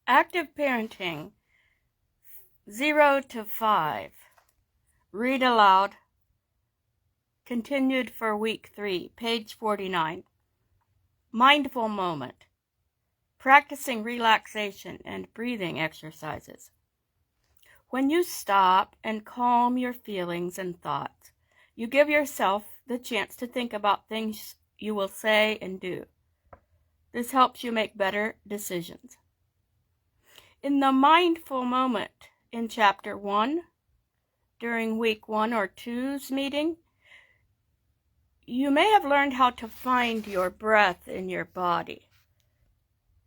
Active Parenting, 0 to 5. Read aloud. Continued for week 3, page 49. Mindful moment. Practicing relaxation and breathing exercises. When you stop and calm your feelings and thoughts, you give yourself the chance to think about things you will say and do. This helps you make better decisions. In the mindful moment in chapter 1, during week 1 or 2's meeting, you may have learned how to find your breath in your body.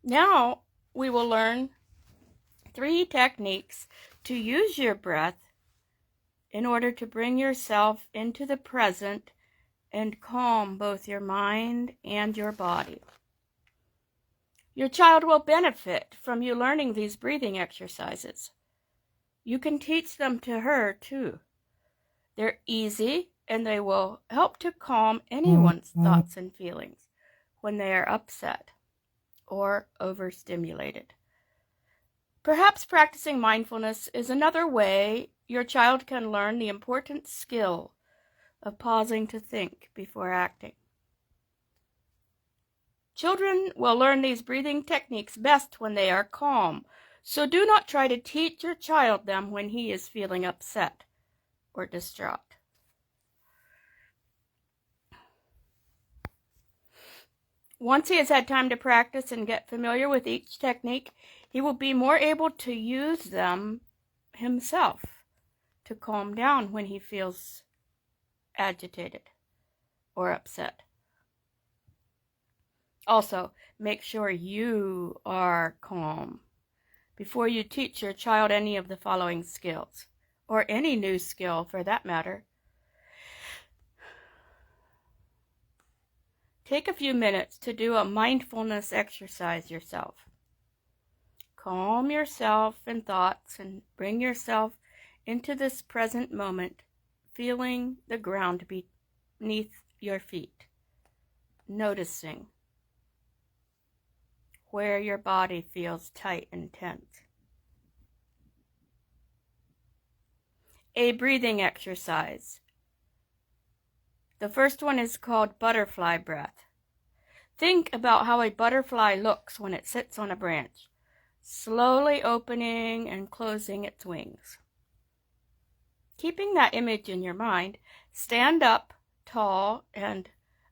Now we will learn 3 techniques to use your breath in order to bring yourself into the present and calm both your mind and your body. Your child will benefit from you learning these breathing exercises. You can teach them to her too. They're easy and they will help to calm anyone's thoughts and feelings when they are upset or overstimulated. Perhaps practicing mindfulness is another way your child can learn the important skill of pausing to think before acting. Children will learn these breathing techniques best when they are calm, so do not try to teach your child them when he is feeling upset or distraught. Once he has had time to practice and get familiar with each technique, he will be more able to use them himself to calm down when he feels agitated or upset. Also, make sure you are calm before you teach your child any of the following skills, or any new skill for that matter. Take a few minutes to do a mindfulness exercise yourself. Calm yourself and thoughts and bring yourself into this present moment, feeling the ground beneath your feet, noticing where your body feels tight and tense. A breathing exercise. The first one is called butterfly breath. Think about how a butterfly looks when it sits on a branch, slowly opening and closing its wings. Keeping that image in your mind, stand up tall and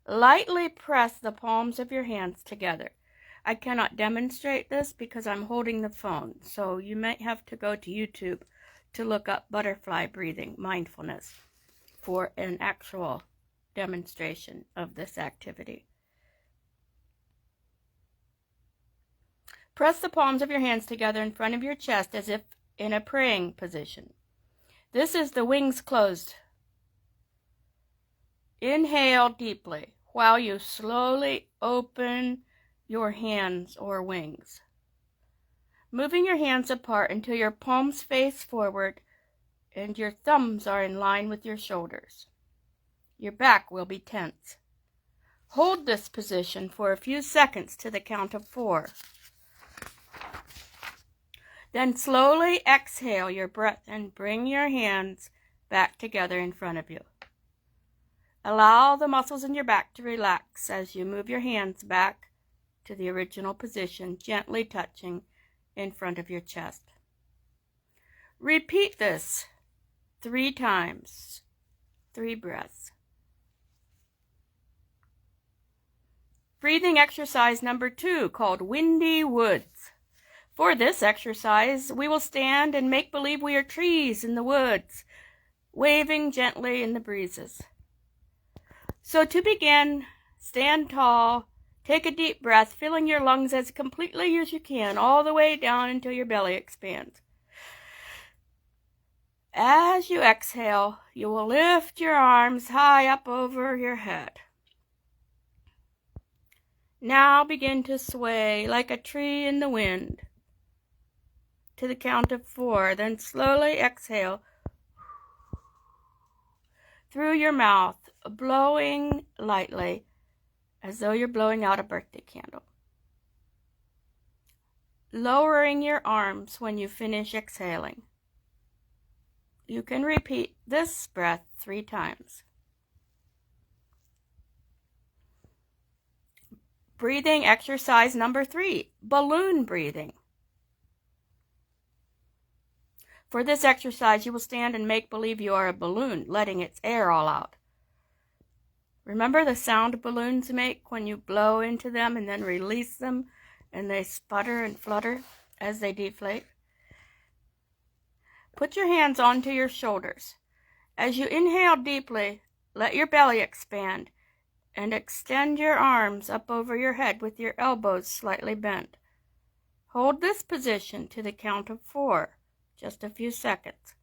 lightly press the palms of your hands together. I cannot demonstrate this because I'm holding the phone, so you might have to go to YouTube to look up butterfly breathing mindfulness for an actual demonstration of this activity. Press the palms of your hands together in front of your chest as if in a praying position. This is the wings closed. Inhale deeply while you slowly open your hands or wings, moving your hands apart until your palms face forward and your thumbs are in line with your shoulders. Your back will be tense. Hold this position for a few seconds to the count of 4. Then slowly exhale your breath and bring your hands back together in front of you. Allow the muscles in your back to relax as you move your hands back to the original position, gently touching in front of your chest. Repeat this 3 times, 3 breaths. Breathing exercise number 2, called Windy Woods. For this exercise, we will stand and make believe we are trees in the woods, waving gently in the breezes. So to begin, stand tall, take a deep breath, filling your lungs as completely as you can, all the way down until your belly expands. As you exhale, you will lift your arms high up over your head. Now begin to sway like a tree in the wind to the count of 4. Then slowly exhale through your mouth, blowing lightly as though you're blowing out a birthday candle. lowering your arms when you finish exhaling. You can repeat this breath 3 times. Breathing exercise number 3, balloon breathing. For this exercise, you will stand and make believe you are a balloon, letting its air all out. Remember the sound balloons make when you blow into them and then release them, and they sputter and flutter as they deflate? Put your hands onto your shoulders. As you inhale deeply, let your belly expand and extend your arms up over your head with your elbows slightly bent. Hold this position to the count of 4, just a few seconds.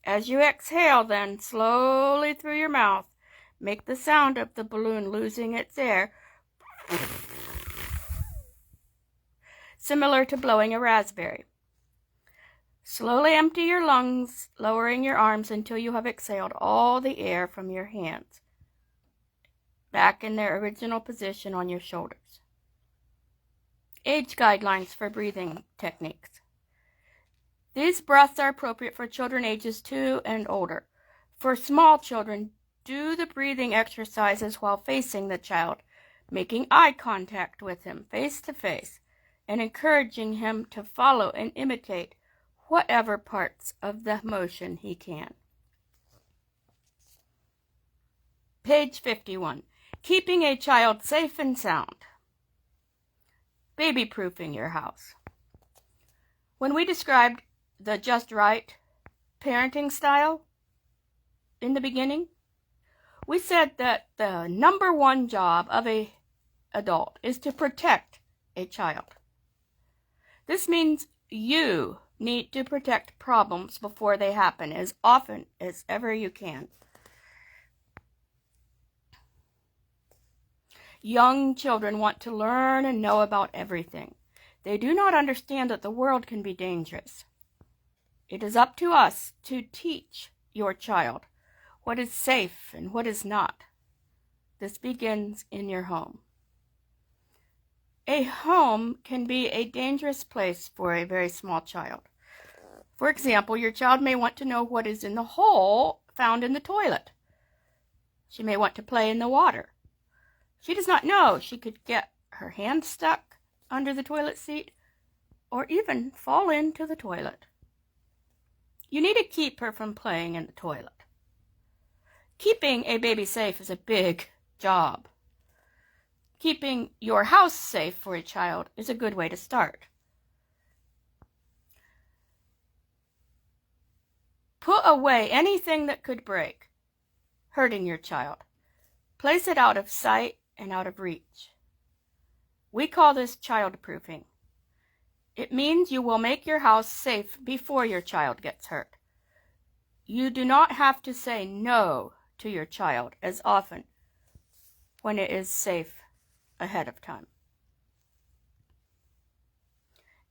As you exhale, then, slowly through your mouth, make the sound of the balloon losing its air, similar to blowing a raspberry. Slowly empty your lungs, lowering your arms until you have exhaled all the air from your hands, back in their original position on your shoulders. Age guidelines for breathing techniques. These breaths are appropriate for children ages 2 and older. For small children, do the breathing exercises while facing the child, making eye contact with him face to face, and encouraging him to follow and imitate whatever parts of the motion he can. Page 51. Keeping a child safe and sound. Baby-proofing your house. When we described the just right parenting style in the beginning, we said that the number 1 job of an adult is to protect a child. This means you need to protect problems before they happen as often as ever you can. Young children want to learn and know about everything. They do not understand that the world can be dangerous. It is up to us to teach your child what is safe and what is not. This begins in your home. A home can be a dangerous place for a very small child. For example, your child may want to know what is in the hole found in the toilet. She may want to play in the water. She does not know she could get her hand stuck under the toilet seat or even fall into the toilet. You need to keep her from playing in the toilet. Keeping a baby safe is a big job. Keeping your house safe for a child is a good way to start. Put away anything that could break, hurting your child. Place it out of sight and out of reach. We call this child-proofing. It means you will make your house safe before your child gets hurt. You do not have to say no to your child as often when it is safe ahead of time.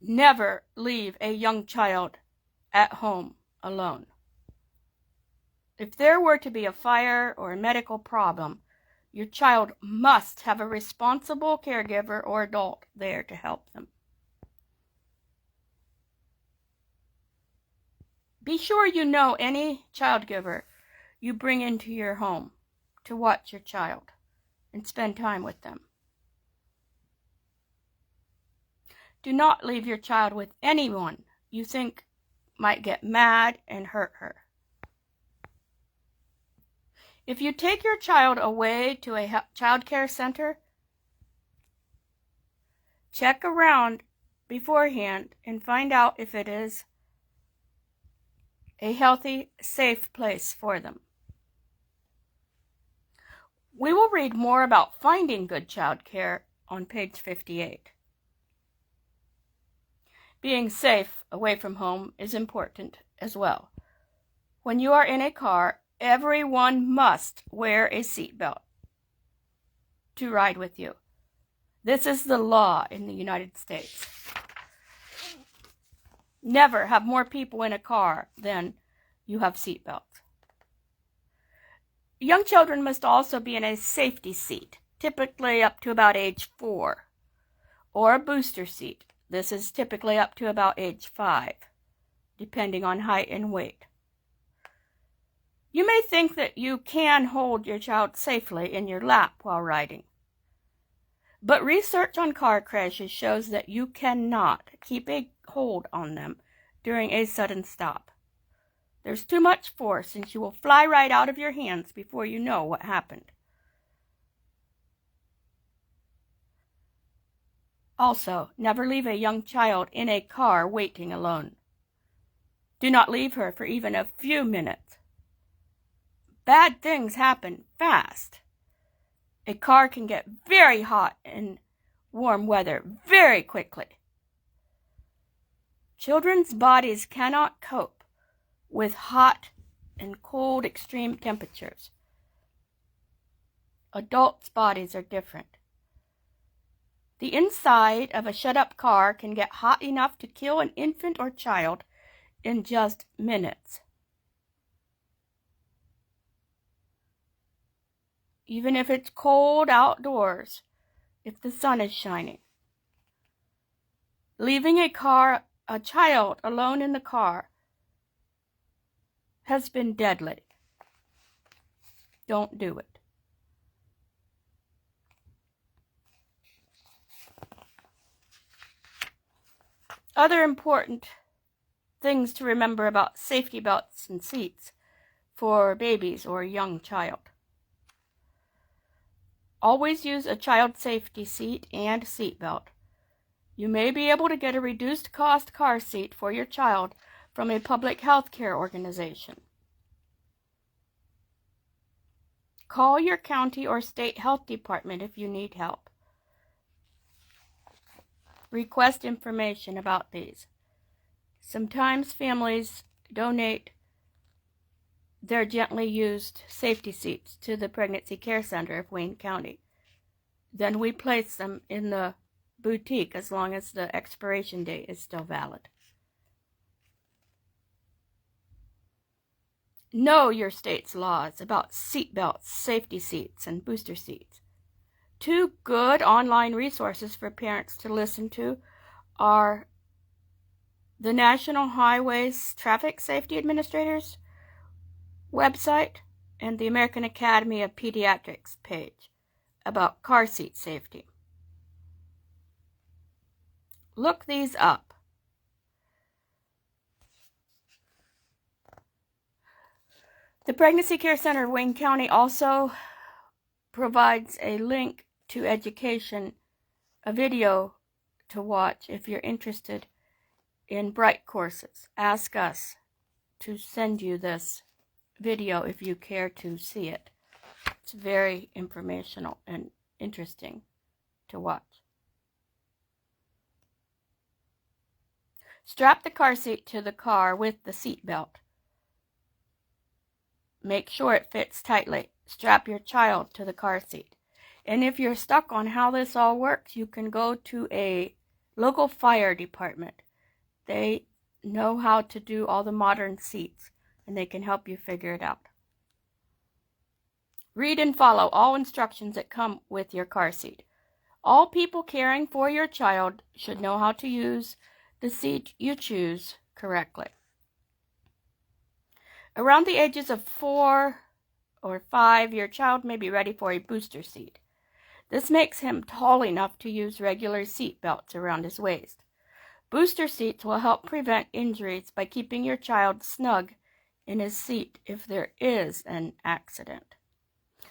Never leave a young child at home alone. If there were to be a fire or a medical problem, your child must have a responsible caregiver or adult there to help them. Be sure you know any child giver you bring into your home to watch your child and spend time with them. Do not leave your child with anyone you think might get mad and hurt her. If you take your child away to a child care center, check around beforehand and find out if it is a healthy, safe place for them. We will read more about finding good child care on page 58. Being safe away from home is important as well. When you are in a car, everyone must wear a seatbelt to ride with you. This is the law in the United States. Never have more people in a car than you have seatbelts. Young children must also be in a safety seat, typically up to about age 4, or a booster seat. This is typically up to about age 5, depending on height and weight. You may think that you can hold your child safely in your lap while riding, but research on car crashes shows that you cannot keep a hold on them during a sudden stop. There's too much force, and she will fly right out of your hands before you know what happened. Also, never leave a young child in a car waiting alone. Do not leave her for even a few minutes. Bad things happen fast. A car can get very hot in warm weather very quickly. Children's bodies cannot cope with hot and cold extreme temperatures. Adults' bodies are different. The inside of a shut-up car can get hot enough to kill an infant or child in just minutes. Even if it's cold outdoors, if the sun is shining. Leaving a child alone in the car has been deadly. Don't do it. Other important things to remember about safety belts and seats for babies or a young child. Always use a child safety seat and seat belt. You may be able to get a reduced cost car seat for your child from a public health care organization. Call your county or state health department if you need help. Request information about these. Sometimes families donate their gently used safety seats to the Pregnancy Care Center of Wayne County. Then we place them in the boutique as long as the expiration date is still valid. Know your state's laws about seat belts, safety seats, and booster seats. 2 good online resources for parents to listen to are the National Highways Traffic Safety Administrators website and the American Academy of Pediatrics page about car seat safety. Look these up. The Pregnancy Care Center of Wayne County also provides a link to education, a video to watch if you're interested in Bright courses. Ask us to send you this video if you care to see it. It's very informational and interesting to watch. Strap the car seat to the car with the seat belt. Make sure it fits tightly. Strap your child to the car seat. And if you're stuck on how this all works, you can go to a local fire department. They know how to do all the modern seats, and they can help you figure it out. Read and follow all instructions that come with your car seat. All people caring for your child should know how to use the seat you choose correctly. Around the ages of 4 or 5, your child may be ready for a booster seat. This makes him tall enough to use regular seat belts around his waist. Booster seats will help prevent injuries by keeping your child snug in his seat if there is an accident.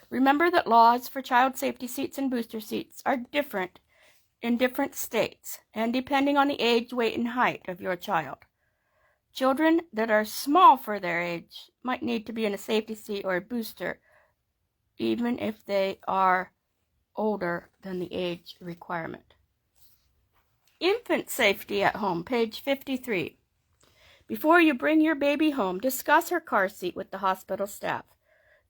Remember that laws for child safety seats and booster seats are different in different states and depending on the age, weight, and height of your child. Children that are small for their age might need to be in a safety seat or a booster, even if they are older than the age requirement. Infant safety at home, page 53. Before you bring your baby home, discuss her car seat with the hospital staff.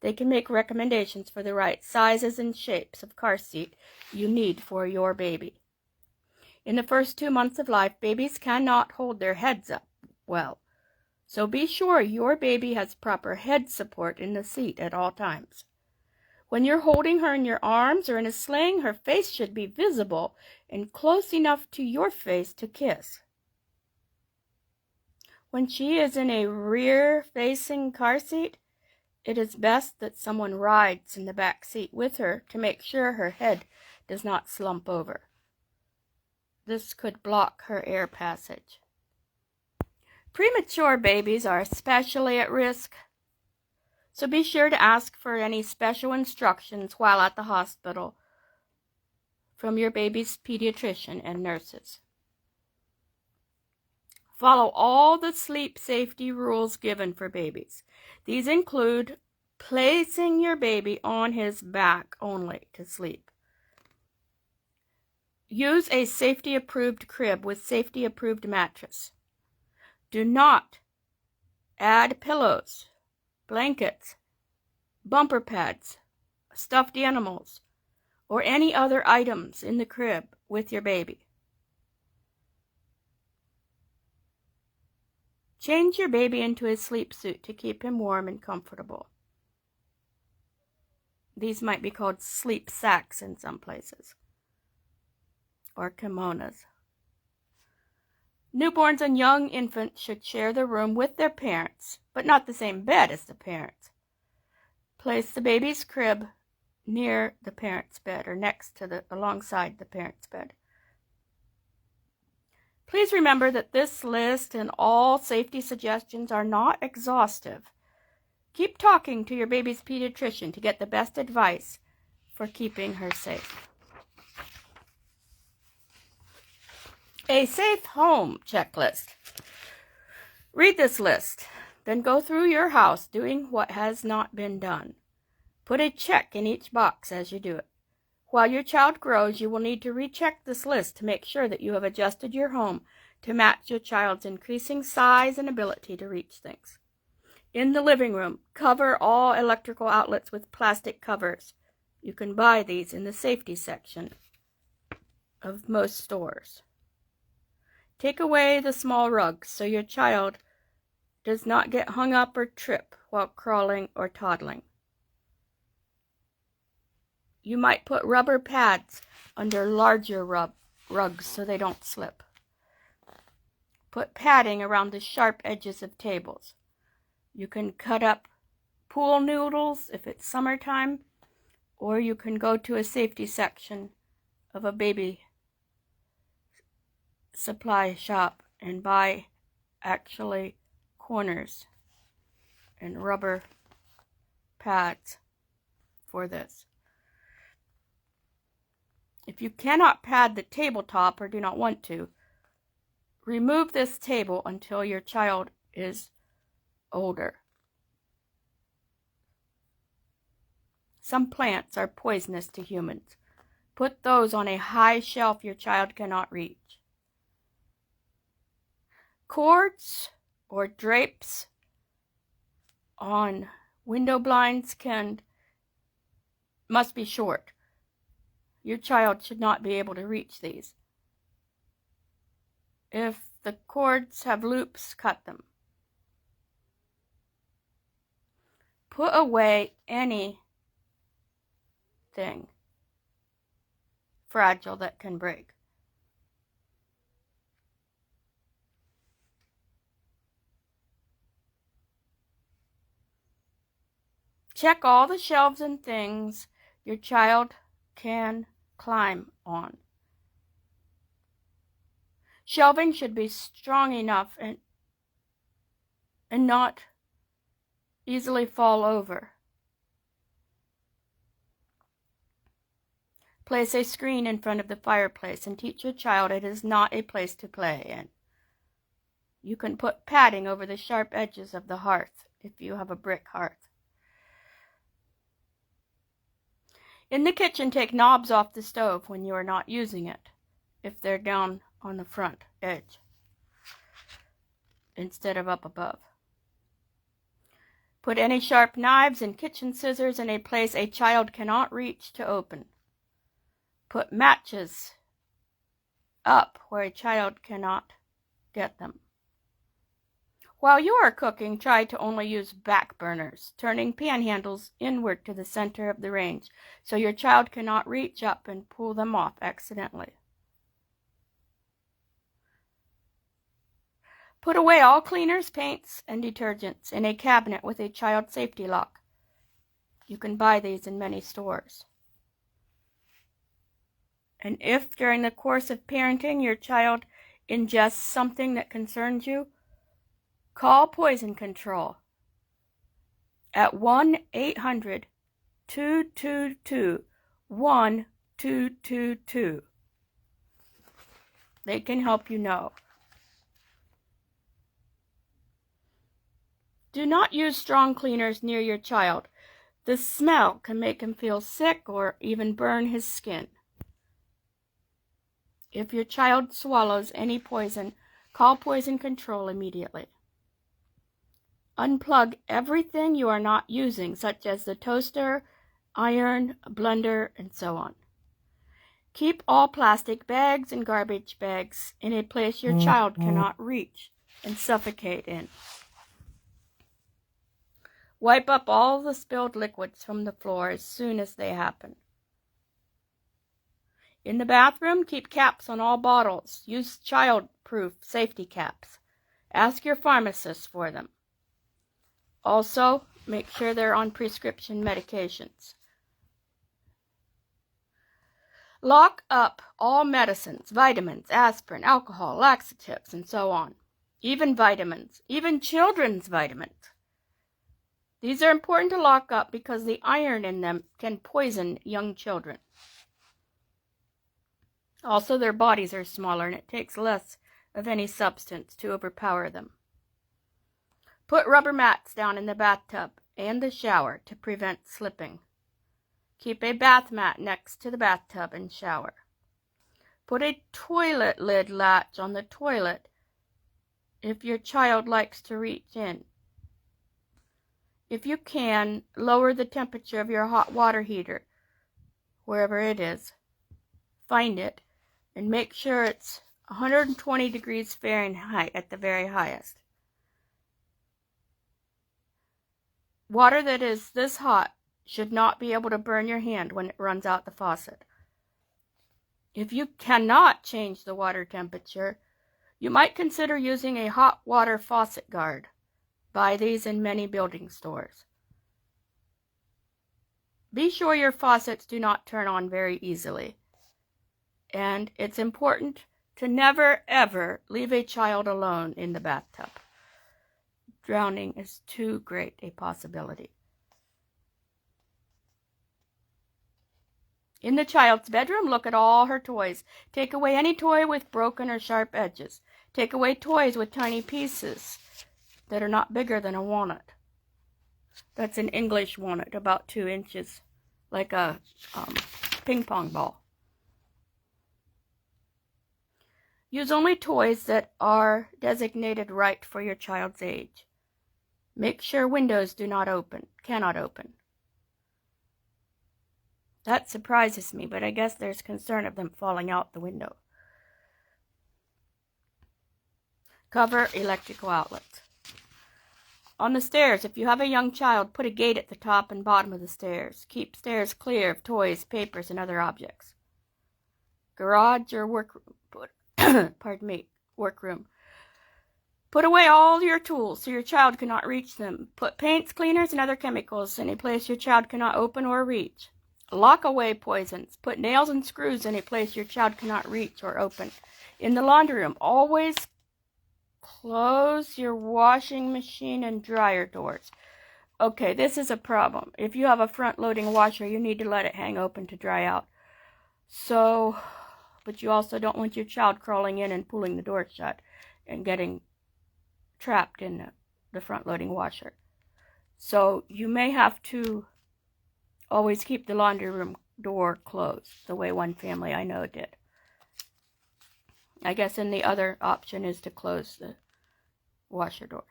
They can make recommendations for the right sizes and shapes of car seat you need for your baby. In the first 2 months of life, babies cannot hold their heads up well, so be sure your baby has proper head support in the seat at all times. When you're holding her in your arms or in a sling, her face should be visible and close enough to your face to kiss. When she is in a rear-facing car seat, it is best that someone rides in the back seat with her to make sure her head does not slump over. This could block her air passage. Premature babies are especially at risk, so be sure to ask for any special instructions while at the hospital from your baby's pediatrician and nurses. Follow all the sleep safety rules given for babies. These include placing your baby on his back only to sleep. Use a safety-approved crib with safety-approved mattress. Do not add pillows, blankets, bumper pads, stuffed animals, or any other items in the crib with your baby. Change your baby into his sleep suit to keep him warm and comfortable. These might be called sleep sacks in some places, or kimonos. Newborns and young infants should share the room with their parents, but not the same bed as the parents. Place the baby's crib near the parent's bed or alongside the parent's bed. Please remember that this list and all safety suggestions are not exhaustive. Keep talking to your baby's pediatrician to get the best advice for keeping her safe. A safe home checklist. Read this list, then go through your house doing what has not been done. Put a check in each box as you do it. While your child grows, you will need to recheck this list to make sure that you have adjusted your home to match your child's increasing size and ability to reach things. In the living room, cover all electrical outlets with plastic covers. You can buy these in the safety section of most stores. Take away the small rugs so your child does not get hung up or trip while crawling or toddling. You might put rubber pads under larger rugs so they don't slip. Put padding around the sharp edges of tables. You can cut up pool noodles if it's summertime, or you can go to a safety section of a baby supply shop and buy actually corners and rubber pads for this. If you cannot pad the tabletop or do not want to, remove this table until your child is older. Some plants are poisonous to humans. Put those on a high shelf your child cannot reach. Cords or drapes on window blinds must be short. Your child should not be able to reach these. If the cords have loops, cut them. Put away anything fragile that can break. Check all the shelves and things your child can climb on. Shelving should be strong enough and not easily fall over. Place a screen in front of the fireplace and teach your child it is not a place to play in. You can put padding over the sharp edges of the hearth if you have a brick hearth. In the kitchen, take knobs off the stove when you are not using it, if they're down on the front edge instead of up above. Put any sharp knives and kitchen scissors in a place a child cannot reach to open. Put matches up where a child cannot get them. While you are cooking, try to only use back burners, turning pan handles inward to the center of the range so your child cannot reach up and pull them off accidentally. Put away all cleaners, paints, and detergents in a cabinet with a child safety lock. You can buy these in many stores. And if during the course of parenting your child ingests something that concerns you, call poison control at 1-800-222-1222. They can help you know. Do not use strong cleaners near your child. The smell can make him feel sick or even burn his skin. If your child swallows any poison, call poison control immediately. Unplug everything you are not using, such as the toaster, iron, blender, and so on. Keep all plastic bags and garbage bags in a place your child cannot reach and suffocate in. Wipe up all the spilled liquids from the floor as soon as they happen. In the bathroom, keep caps on all bottles. Use child-proof safety caps. Ask your pharmacist for them. Also, make sure they're on prescription medications. Lock up all medicines, vitamins, aspirin, alcohol, laxatives, and so on. Even vitamins, even children's vitamins. These are important to lock up because the iron in them can poison young children. Also, their bodies are smaller and it takes less of any substance to overpower them. Put rubber mats down in the bathtub and the shower to prevent slipping. Keep a bath mat next to the bathtub and shower. Put a toilet lid latch on the toilet if your child likes to reach in. If you can, lower the temperature of your hot water heater, wherever it is. Find it and make sure it's 120 degrees Fahrenheit at the very highest. Water that is this hot should not be able to burn your hand when it runs out the faucet. If you cannot change the water temperature, you might consider using a hot water faucet guard. Buy these in many building stores. Be sure your faucets do not turn on very easily. And it's important to never, ever leave a child alone in the bathtub. Drowning is too great a possibility. In the child's bedroom, look at all her toys. Take away any toy with broken or sharp edges. Take away toys with tiny pieces that are not bigger than a walnut. That's an English walnut, about 2 inches, like a ping pong ball. Use only toys that are designated right for your child's age. Make sure windows cannot open. That surprises me, but I guess there's concern of them falling out the window. Cover electrical outlets. On the stairs, if you have a young child, put a gate at the top and bottom of the stairs. Keep stairs clear of toys, papers, and other objects. Garage or workroom. Workroom. Put away all your tools so your child cannot reach them. Put paints, cleaners, and other chemicals in a place your child cannot open or reach. Lock away poisons. Put nails and screws in a place your child cannot reach or open. In the laundry room, always close your washing machine and dryer doors. Okay, this is a problem. If you have a front-loading washer, you need to let it hang open to dry out. But you also don't want your child crawling in and pulling the door shut and getting trapped in the front-loading washer. So you may have to always keep the laundry room door closed, the way one family I know did. I guess and the other option is to close the washer door.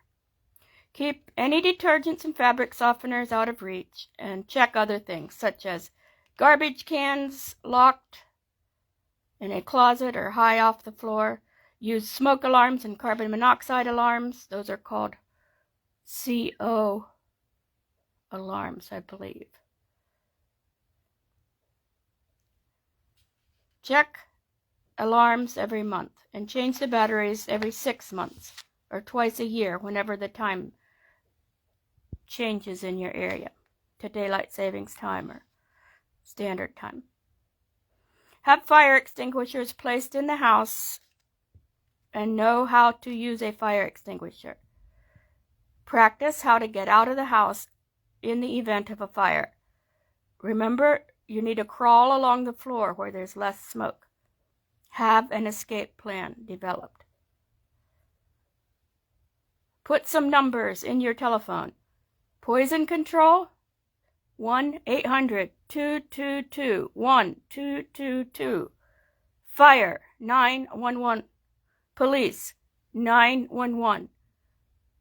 Keep any detergents and fabric softeners out of reach, and check other things such as garbage cans locked in a closet or high off the floor. Use smoke alarms and carbon monoxide alarms. Those are called CO alarms, I believe. Check alarms every month and change the batteries every 6 months or twice a year whenever the time changes in your area to daylight savings time or standard time. Have fire extinguishers placed in the house and know how to use a fire extinguisher. Practice how to get out of the house in the event of a fire. Remember, you need to crawl along the floor where there's less smoke. Have an escape plan developed. Put some numbers in your telephone. Poison control, 1-800-222-1222. Fire, 911. Police, 911.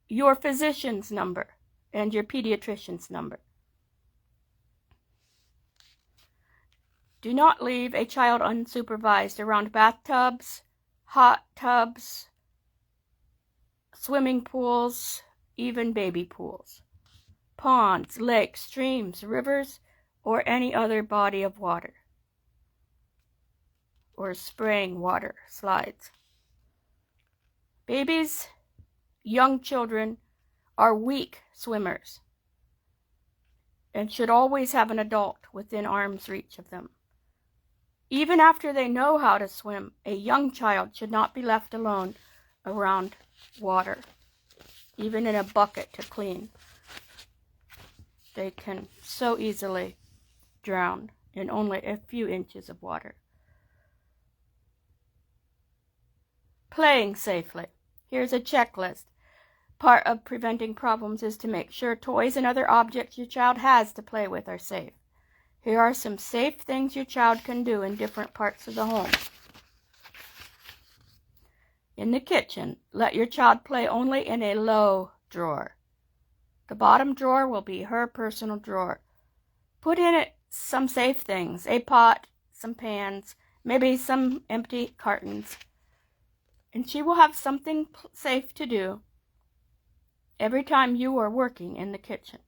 Your physician's number and your pediatrician's number. Do not leave a child unsupervised around bathtubs, hot tubs, swimming pools, even baby pools, ponds, lakes, streams, rivers, or any other body of water, or spraying water slides. Babies, young children are weak swimmers and should always have an adult within arm's reach of them. Even after they know how to swim, a young child should not be left alone around water, even in a bucket to clean. They can so easily drown in only a few inches of water. Playing safely. Here's a checklist. Part of preventing problems is to make sure toys and other objects your child has to play with are safe. Here are some safe things your child can do in different parts of the home. In the kitchen, let your child play only in a low drawer. The bottom drawer will be her personal drawer. Put in it some safe things, a pot, some pans, maybe some empty cartons, and she will have something safe to do every time you are working in the kitchen.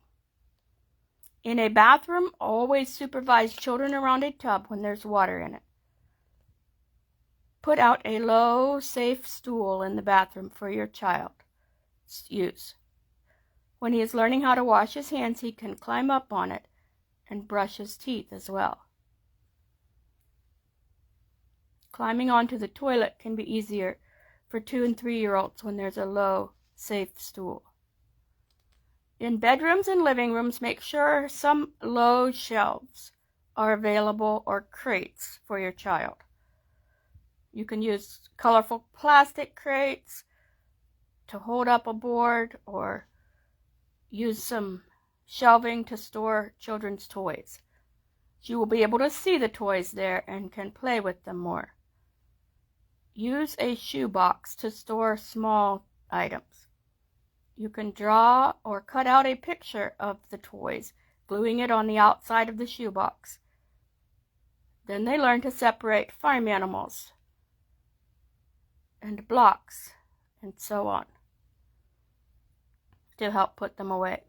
In a bathroom, always supervise children around a tub when there's water in it. Put out a low, safe stool in the bathroom for your child's use. When he is learning how to wash his hands, he can climb up on it and brush his teeth as well. Climbing onto the toilet can be easier for 2- and 3-year-olds when there's a low, safe stool. In bedrooms and living rooms, make sure some low shelves are available or crates for your child. You can use colorful plastic crates to hold up a board, or use some shelving to store children's toys. You will be able to see the toys there and can play with them more. Use a shoebox to store small items. You can draw or cut out a picture of the toys, gluing it on the outside of the shoebox. Then they learn to separate farm animals and blocks and so on to help put them away.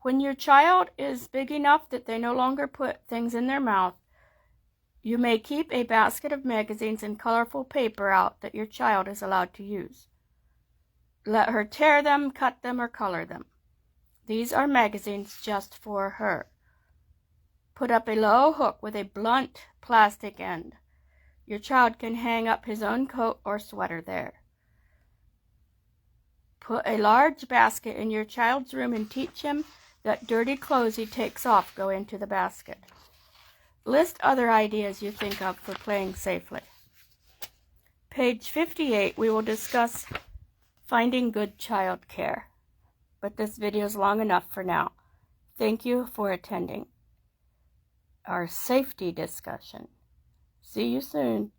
When your child is big enough that they no longer put things in their mouth, you may keep a basket of magazines and colorful paper out that your child is allowed to use. Let her tear them, cut them, or color them. These are magazines just for her. Put up a low hook with a blunt plastic end. Your child can hang up his own coat or sweater there. Put a large basket in your child's room and teach him that dirty clothes he takes off go into the basket. List other ideas you think of for playing safely. Page 58, we will discuss finding good child care. But this video is long enough for now. Thank you for attending our safety discussion. See you soon.